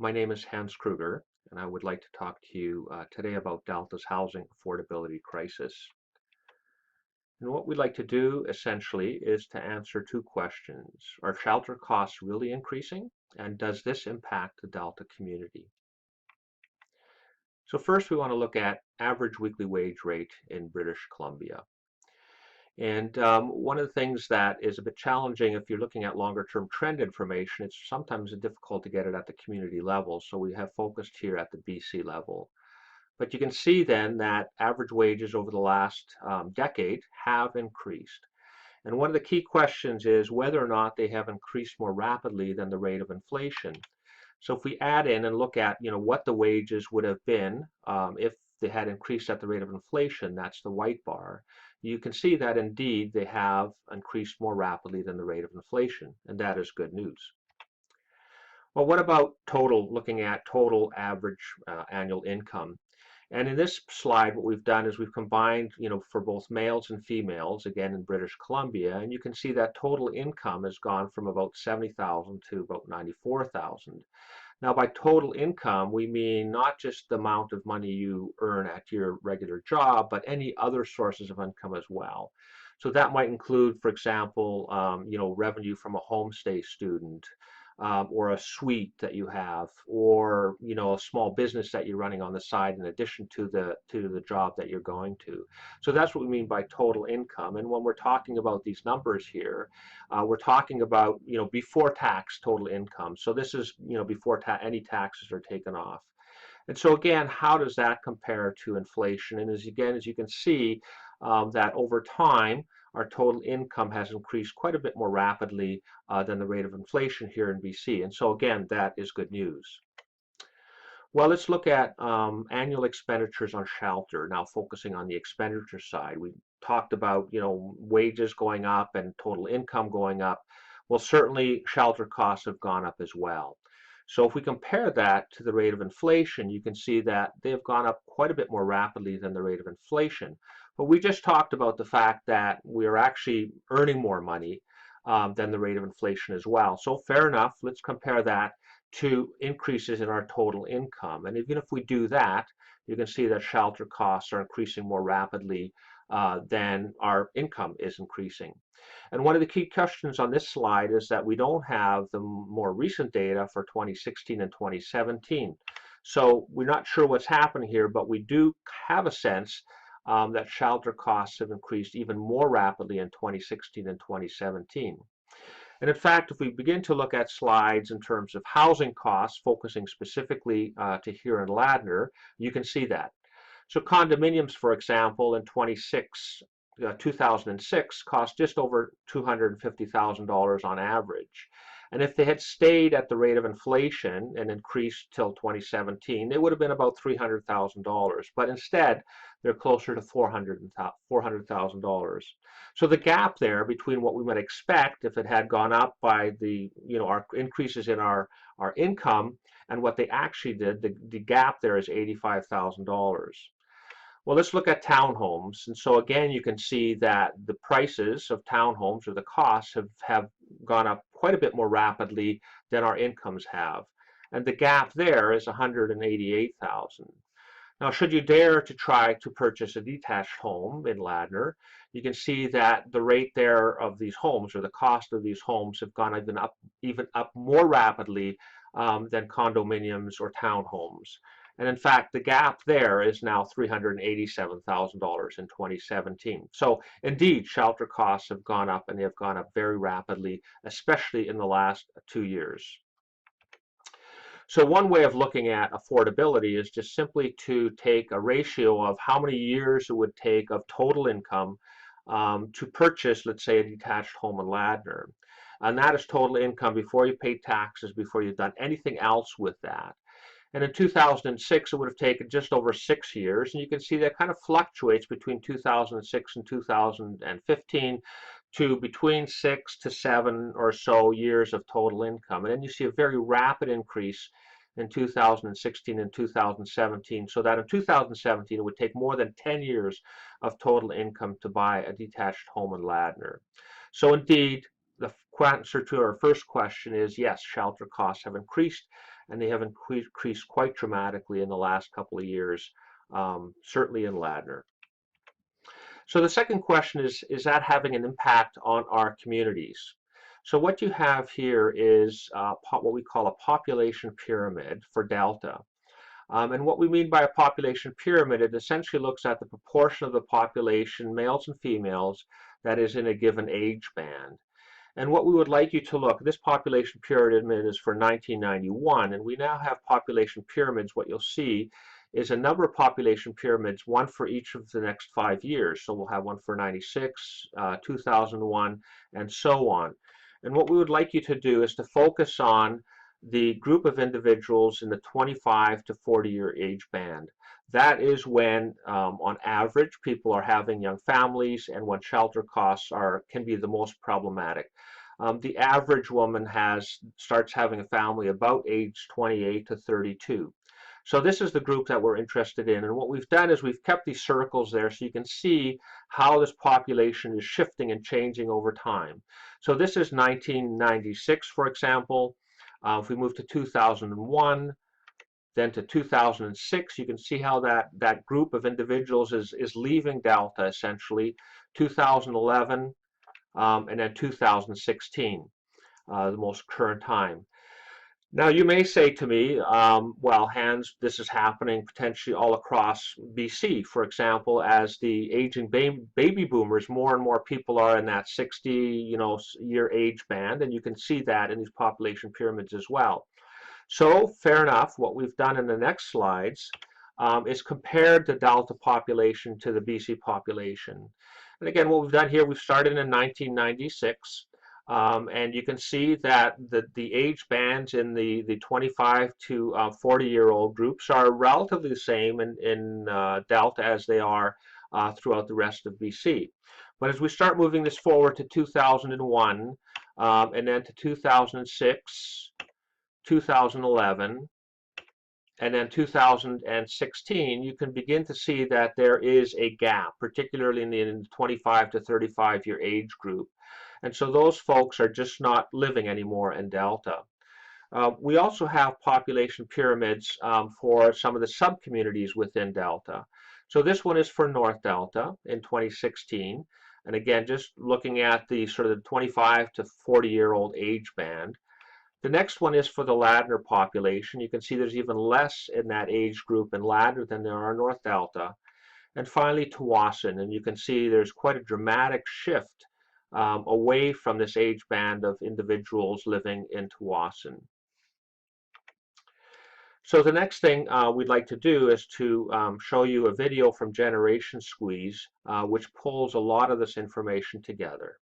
My name is Hans Kruger, and I would like to talk to you today about Delta's housing affordability crisis. And what we'd like to do essentially is to answer two questions. Are shelter costs really increasing? And does this impact the Delta community? So first we want to look at average weekly wage rate in British Columbia. And one of the things that is a bit challenging if you're looking at longer term trend information, it's sometimes difficult to get it at the community level. So we have focused here at the BC level. But you can see then that average wages over the last decade have increased. And one of the key questions is whether or not they have increased more rapidly than the rate of inflation. So if we add in and look at what the wages would have been if they had increased at the rate of inflation, that's the white bar, you can see that indeed they have increased more rapidly than the rate of inflation, and that is good news. Well, what about looking at total average annual income? And in this slide, what we've done is we've combined, for both males and females, again in British Columbia, and you can see that total income has gone from about 70,000 to about 94,000. Now, by total income, we mean not just the amount of money you earn at your regular job, but any other sources of income as well. So that might include, for example, revenue from a homestay student, or a suite that you have, or a small business that you're running on the side in addition to the job that you're going to. So that's what we mean by total income. And when we're talking about these numbers here, we're talking about before tax total income. So this is before any taxes are taken off. And so again, how does that compare to inflation? And as you can see, that over time, our total income has increased quite a bit more rapidly than the rate of inflation here in BC. And so again, that is good news. Well, let's look at annual expenditures on shelter, now focusing on the expenditure side. We talked about wages going up and total income going up. Well, certainly shelter costs have gone up as well. So if we compare that to the rate of inflation, you can see that they have gone up quite a bit more rapidly than the rate of inflation. But we just talked about the fact that we are actually earning more money than the rate of inflation as well. So fair enough, let's compare that to increases in our total income. And even if we do that, you can see that shelter costs are increasing more rapidly than our income is increasing. And one of the key questions on this slide is that we don't have the more recent data for 2016 and 2017. So we're not sure what's happening here, but we do have a sense that shelter costs have increased even more rapidly in 2016 and 2017. And in fact, if we begin to look at slides in terms of housing costs, focusing specifically to here in Ladner, you can see that. So condominiums, for example, in 2006 cost just over $250,000 on average. And if they had stayed at the rate of inflation and increased till 2017, they would have been about $300,000. But instead, they're closer to $400,000. So the gap there between what we might expect if it had gone up by our increases in our income and what they actually did, the gap there is $85,000. Well, let's look at townhomes. And so again, you can see that the prices of townhomes, or the costs, have gone up quite a bit more rapidly than our incomes have. And the gap there is $188,000. Now, should you dare to try to purchase a detached home in Ladner, you can see that the rate there of these homes, or the cost of these homes, have gone even up more rapidly than condominiums or townhomes. And in fact, the gap there is now $387,000 in 2017. So indeed, shelter costs have gone up, and they have gone up very rapidly, especially in the last 2 years. So one way of looking at affordability is just simply to take a ratio of how many years it would take of total income to purchase, let's say, a detached home in Ladner. And that is total income before you pay taxes, before you've done anything else with that. And in 2006, it would have taken just over 6 years. And you can see that kind of fluctuates between 2006 and 2015 to between 6 to 7 or so years of total income. And then you see a very rapid increase in 2016 and 2017, so that in 2017, it would take more than 10 years of total income to buy a detached home in Ladner. So indeed, the answer to our first question is yes, shelter costs have increased, and they have increased quite dramatically in the last couple of years, certainly in Ladner. So the second question is that having an impact on our communities? So what you have here is what we call a population pyramid for Delta. And what we mean by a population pyramid, it essentially looks at the proportion of the population, males and females, that is in a given age band. And what we would like you to look, this population pyramid is for 1991, and we now have population pyramids. What you'll see is a number of population pyramids, one for each of the next 5 years. So we'll have one for 96, 2001, and so on. And what we would like you to do is to focus on the group of individuals in the 25 to 40-year age band. That is when, on average, people are having young families and when shelter costs can be the most problematic. The average woman starts having a family about age 28 to 32. So this is the group that we're interested in, and what we've done is we've kept these circles there so you can see how this population is shifting and changing over time. So this is 1996, for example. If we move to 2001, then to 2006, you can see how that group of individuals is leaving Delta, essentially. 2011, and then 2016, the most current time. Now, you may say to me, well, Hans, this is happening potentially all across BC. For example, as the aging baby boomers, more and more people are in that 60, year age band, and you can see that in these population pyramids as well. So, fair enough, what we've done in the next slides is compared the Delta population to the BC population. And again, what we've done here, we've started in 1996. And you can see that the age bands in the 25 to 40-year-old groups are relatively the same in Delta as they are throughout the rest of BC. But as we start moving this forward to 2001, and then to 2006, 2011, and then 2016, you can begin to see that there is a gap, particularly in the 25 to 35-year age group. And so those folks are just not living anymore in Delta. We also have population pyramids for some of the sub-communities within Delta. So this one is for North Delta in 2016. And again, just looking at the sort of the 25 to 40-year-old age band. The next one is for the Ladner population. You can see there's even less in that age group in Ladner than there are in North Delta. And finally, Tsawwassen. And you can see there's quite a dramatic shift away from this age band of individuals living in Tsawwassen. So the next thing we'd like to do is to show you a video from Generation Squeeze, which pulls a lot of this information together.